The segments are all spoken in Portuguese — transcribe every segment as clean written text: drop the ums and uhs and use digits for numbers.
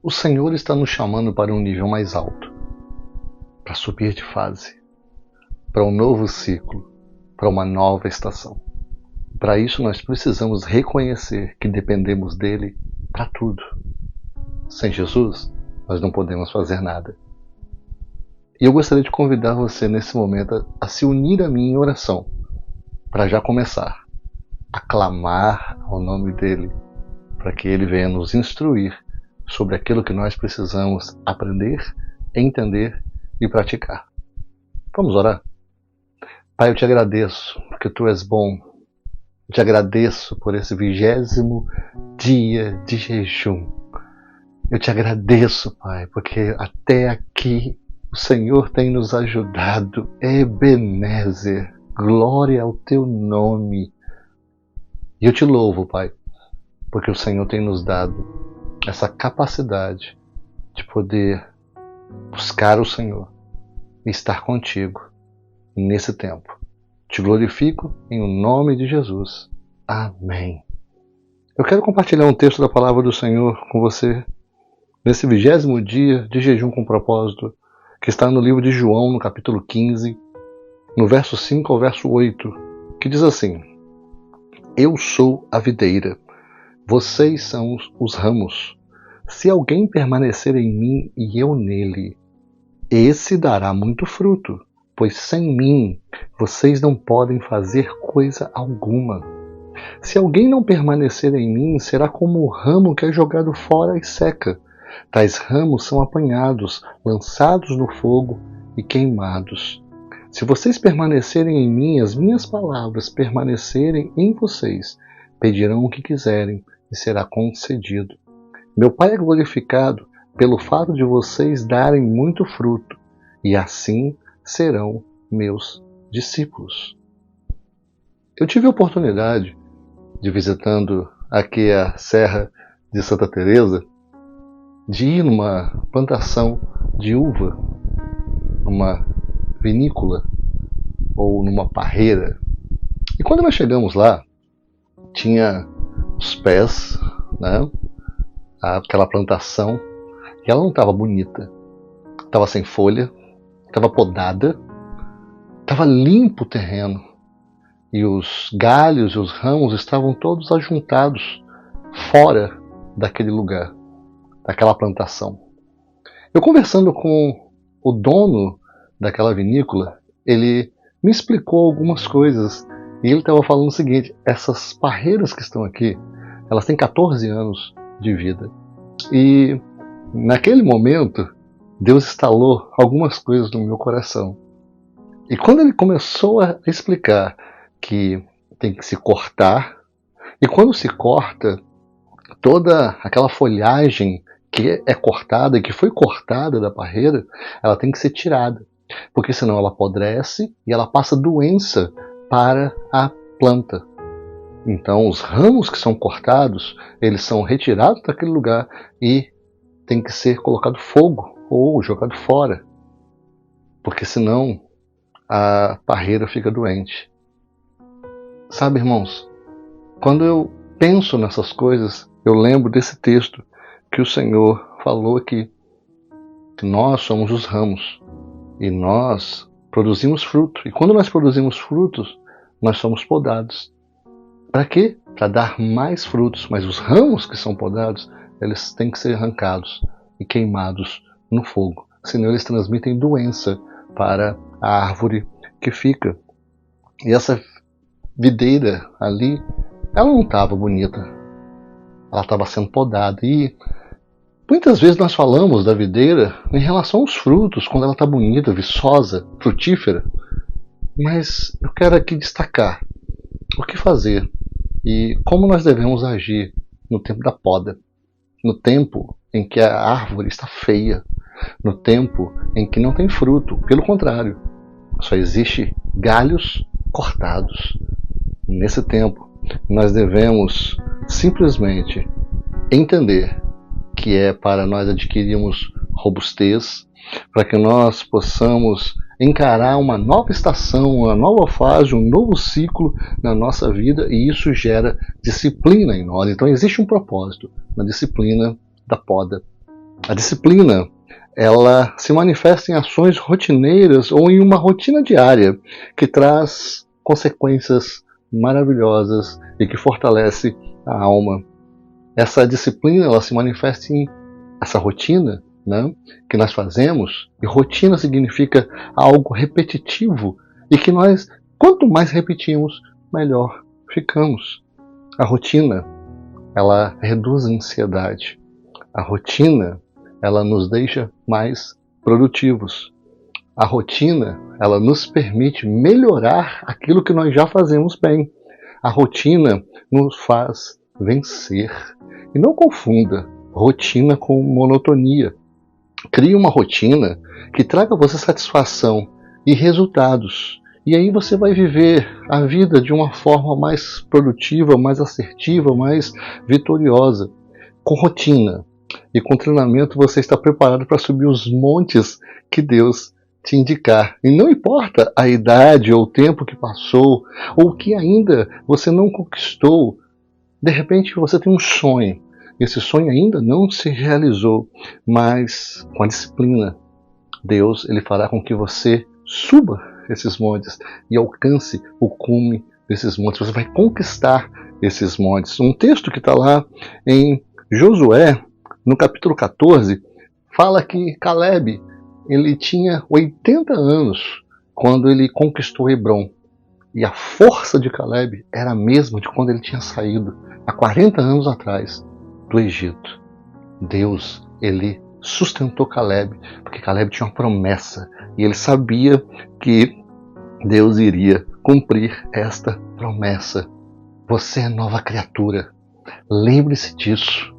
O Senhor está nos chamando para um nível mais alto, para subir de fase, para um novo ciclo, para uma nova estação. Para isso nós precisamos reconhecer que dependemos dele para tudo. Sem Jesus, nós não podemos fazer nada. E eu gostaria de convidar você nesse momento a se unir a mim em oração, para já começar a clamar ao nome dele, para que ele venha nos instruir sobre aquilo que nós precisamos aprender, entender e praticar. Vamos orar? Pai, eu te agradeço porque tu és bom. Eu te agradeço por esse 20º dia de jejum. Eu te agradeço, Pai, porque até aqui o Senhor tem nos ajudado. Ebenezer, glória ao teu nome. E eu te louvo, Pai, porque o Senhor tem nos dado essa capacidade de poder buscar o Senhor e estar contigo nesse tempo. Te glorifico em o nome de Jesus. Amém. Eu quero compartilhar um texto da palavra do Senhor com você nesse 20º dia de jejum com propósito, que está no livro de João, no capítulo 15, no verso 5 ao verso 8, que diz assim: Eu sou a videira, vocês são os ramos. Se alguém permanecer em mim e eu nele, esse dará muito fruto, pois sem mim vocês não podem fazer coisa alguma. Se alguém não permanecer em mim, será como o ramo que é jogado fora e seca. Tais ramos são apanhados, lançados no fogo e queimados. Se vocês permanecerem em mim, as minhas palavras permanecerem em vocês, pedirão o que quiserem e será concedido. Meu Pai é glorificado pelo fato de vocês darem muito fruto, e assim serão meus discípulos. Eu tive a oportunidade de, visitando aqui a Serra de Santa Teresa, de ir numa plantação de uva, numa vinícola ou numa parreira. E quando nós chegamos lá, tinha os pés, né? Aquela plantação, e ela não estava bonita, estava sem folha, estava podada, estava limpo o terreno, e os galhos e os ramos estavam todos ajuntados fora daquele lugar, daquela plantação. Eu conversando com o dono daquela vinícola, ele me explicou algumas coisas, e ele estava falando o seguinte: essas parreiras que estão aqui, elas têm 14 anos de vida. E naquele momento, Deus instalou algumas coisas no meu coração. E quando ele começou a explicar que tem que se cortar, e quando se corta, toda aquela folhagem que é cortada, que foi cortada da parreira, ela tem que ser tirada, porque senão ela apodrece e ela passa doença para a planta. Então os ramos que são cortados, eles são retirados daquele lugar e tem que ser colocado fogo ou jogado fora, porque senão a parreira fica doente. Sabe, irmãos, quando eu penso nessas coisas, eu lembro desse texto que o Senhor falou aqui, que nós somos os ramos e nós produzimos fruto. E quando nós produzimos frutos, nós somos podados. Para quê? Para dar mais frutos. Mas os ramos que são podados, eles têm que ser arrancados e queimados no fogo. Senão eles transmitem doença para a árvore que fica. E essa videira ali, ela não estava bonita. Ela estava sendo podada. E muitas vezes nós falamos da videira em relação aos frutos, quando ela está bonita, viçosa, frutífera. Mas eu quero aqui destacar o que fazer e como nós devemos agir no tempo da poda, no tempo em que a árvore está feia, no tempo em que não tem fruto. Pelo contrário, só existe galhos cortados. Nesse tempo, nós devemos simplesmente entender que é para nós adquirirmos robustez, para que nós possamos encarar uma nova estação, uma nova fase, um novo ciclo na nossa vida, e isso gera disciplina em nós. Então existe um propósito na disciplina da poda. A disciplina, ela se manifesta em ações rotineiras ou em uma rotina diária que traz consequências maravilhosas e que fortalece a alma. Essa disciplina, ela se manifesta em essa rotina, né, que nós fazemos, e rotina significa algo repetitivo e que nós, quanto mais repetimos, melhor ficamos. A rotina, ela reduz a ansiedade. A rotina, ela nos deixa mais produtivos. A rotina, ela nos permite melhorar aquilo que nós já fazemos bem. A rotina nos faz vencer. E não confunda rotina com monotonia. Crie uma rotina que traga a você satisfação e resultados. E aí você vai viver a vida de uma forma mais produtiva, mais assertiva, mais vitoriosa. Com rotina e com treinamento você está preparado para subir os montes que Deus te indicar. E não importa a idade ou o tempo que passou, ou o que ainda você não conquistou. De repente você tem um sonho. Esse sonho ainda não se realizou, mas com a disciplina, Deus ele fará com que você suba esses montes e alcance o cume desses montes. Você vai conquistar esses montes. Um texto que está lá em Josué, no capítulo 14, fala que Caleb ele tinha 80 anos quando ele conquistou Hebrom. E a força de Caleb era a mesma de quando ele tinha saído há 40 anos atrás do Egito. Deus, ele sustentou Caleb, porque Caleb tinha uma promessa e ele sabia que Deus iria cumprir esta promessa. Você é nova criatura. Lembre-se disso.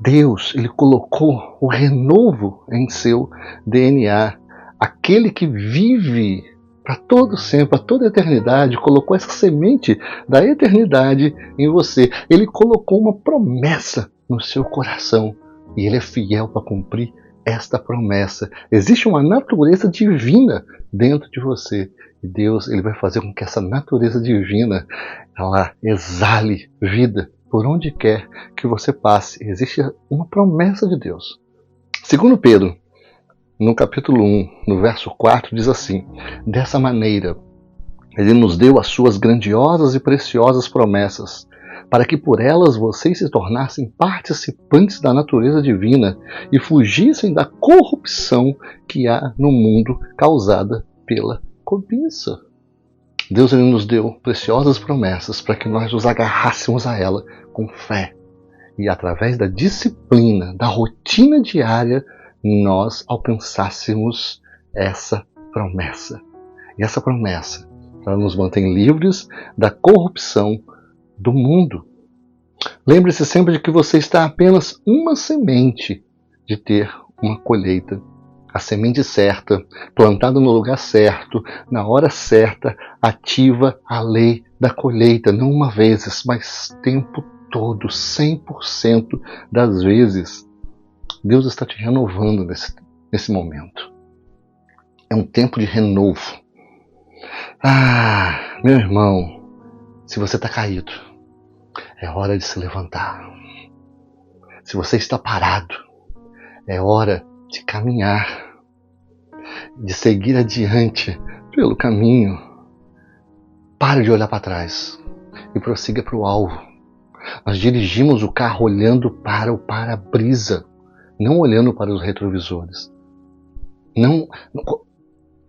Deus, ele colocou o renovo em seu DNA. Aquele que vive para todo sempre, para toda a eternidade, colocou essa semente da eternidade em você. Ele colocou uma promessa no seu coração e ele é fiel para cumprir esta promessa. Existe uma natureza divina dentro de você e Deus ele vai fazer com que essa natureza divina ela exale vida por onde quer que você passe. Existe uma promessa de Deus. Segundo Pedro, no capítulo 1, no verso 4, diz assim: dessa maneira, ele nos deu as suas grandiosas e preciosas promessas, para que por elas vocês se tornassem participantes da natureza divina e fugissem da corrupção que há no mundo causada pela cobiça. Deus ele nos deu preciosas promessas para que nós nos agarrássemos a ela com fé. E através da disciplina, da rotina diária, nós alcançássemos essa promessa. E essa promessa, ela nos mantém livres da corrupção do mundo. Lembre-se sempre de que você está apenas uma semente de ter uma colheita. A semente certa, plantada no lugar certo, na hora certa, ativa a lei da colheita, não uma vez, mas tempo todo, 100% das vezes. Deus está te renovando nesse momento. É um tempo de renovo. Ah, meu irmão, se você está caído, é hora de se levantar. Se você está parado, é hora de caminhar, de seguir adiante pelo caminho. Pare de olhar para trás e prossiga para o alvo. Nós dirigimos o carro olhando para o para-brisa, não olhando para os retrovisores.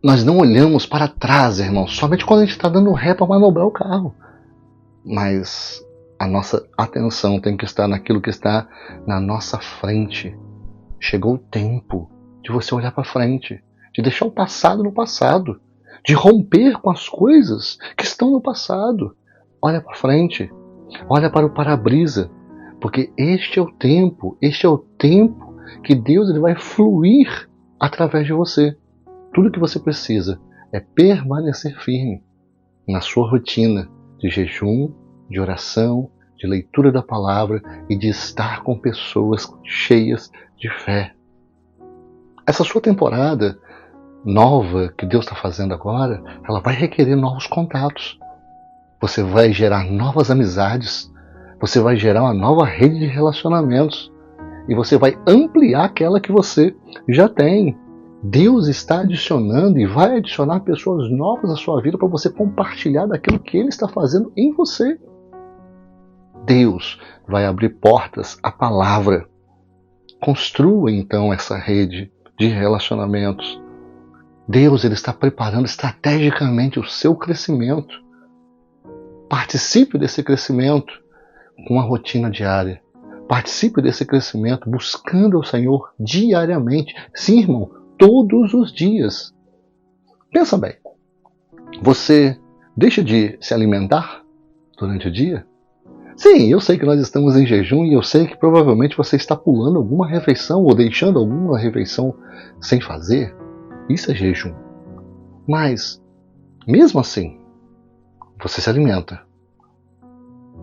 Nós não olhamos para trás, irmão, somente quando a gente está dando ré para manobrar o carro. Mas a nossa atenção tem que estar naquilo que está na nossa frente. Chegou o tempo de você olhar para frente, de deixar o passado no passado, de romper com as coisas que estão no passado. Olha para frente, olha para o para-brisa, porque este é o tempo que Deus ele vai fluir através de você. Tudo que você precisa é permanecer firme na sua rotina de jejum, de oração, de leitura da palavra e de estar com pessoas cheias de fé. Essa sua temporada nova que Deus está fazendo agora, ela vai requerer novos contatos. Você vai gerar novas amizades, você vai gerar uma nova rede de relacionamentos. e você vai ampliar aquela que você já tem. Deus está adicionando e vai adicionar pessoas novas à sua vida para você compartilhar daquilo que Ele está fazendo em você. Deus vai abrir portas à palavra. Construa então essa rede de relacionamentos. Deus ele está preparando estrategicamente o seu crescimento. Participe desse crescimento com uma rotina diária. Participe desse crescimento buscando o Senhor diariamente. Sim, irmão, todos os dias. Pensa bem, você deixa de se alimentar durante o dia? Sim, eu sei que nós estamos em jejum e eu sei que provavelmente você está pulando alguma refeição ou deixando alguma refeição sem fazer. Isso é jejum. Mas, mesmo assim, você se alimenta.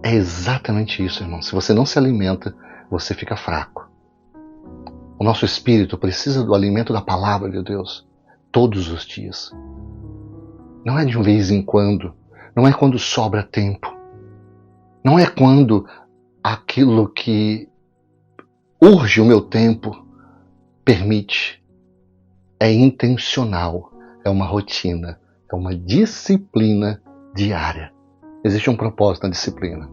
É exatamente isso, irmão. Se você não se alimenta, você fica fraco. O nosso espírito precisa do alimento da palavra de Deus todos os dias. Não é de vez em quando. Não é quando sobra tempo. Não é quando aquilo que urge o meu tempo permite. É intencional. É uma rotina. É uma disciplina diária. Existe um propósito na disciplina.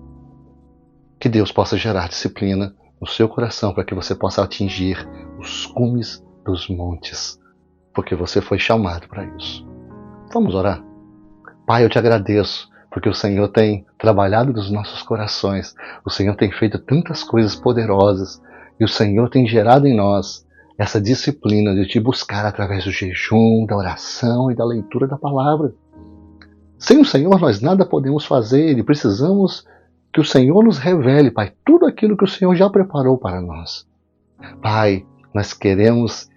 Que Deus possa gerar disciplina no seu coração para que você possa atingir os cumes dos montes. Porque você foi chamado para isso. Vamos orar? Pai, eu te agradeço porque o Senhor tem trabalhado nos nossos corações. O Senhor tem feito tantas coisas poderosas. E o Senhor tem gerado em nós essa disciplina de te buscar através do jejum, da oração e da leitura da palavra. Sem o Senhor nós nada podemos fazer e precisamos que o Senhor nos revele, Pai, tudo aquilo que o Senhor já preparou para nós. Pai, nós queremos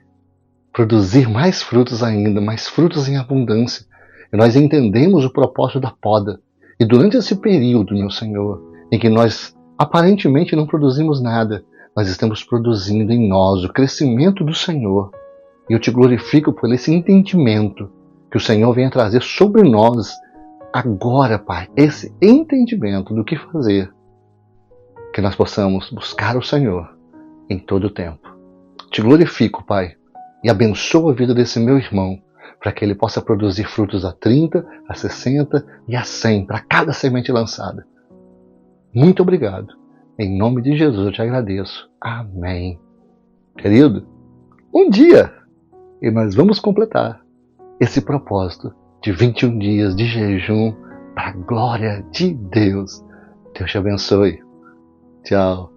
produzir mais frutos ainda, mais frutos em abundância. E nós entendemos o propósito da poda. E durante esse período, meu Senhor, em que nós aparentemente não produzimos nada, nós estamos produzindo em nós o crescimento do Senhor. E eu te glorifico por esse entendimento que o Senhor venha trazer sobre nós agora, Pai, esse entendimento do que fazer. Que nós possamos buscar o Senhor em todo o tempo. Te glorifico, Pai, e abençoa a vida desse meu irmão, para que ele possa produzir frutos a 30, a 60 e a 100 para cada semente lançada. Muito obrigado. Em nome de Jesus eu te agradeço. Amém. Querido, um dia, e nós vamos completar esse propósito de 21 dias de jejum para a glória de Deus. Deus te abençoe. Tchau.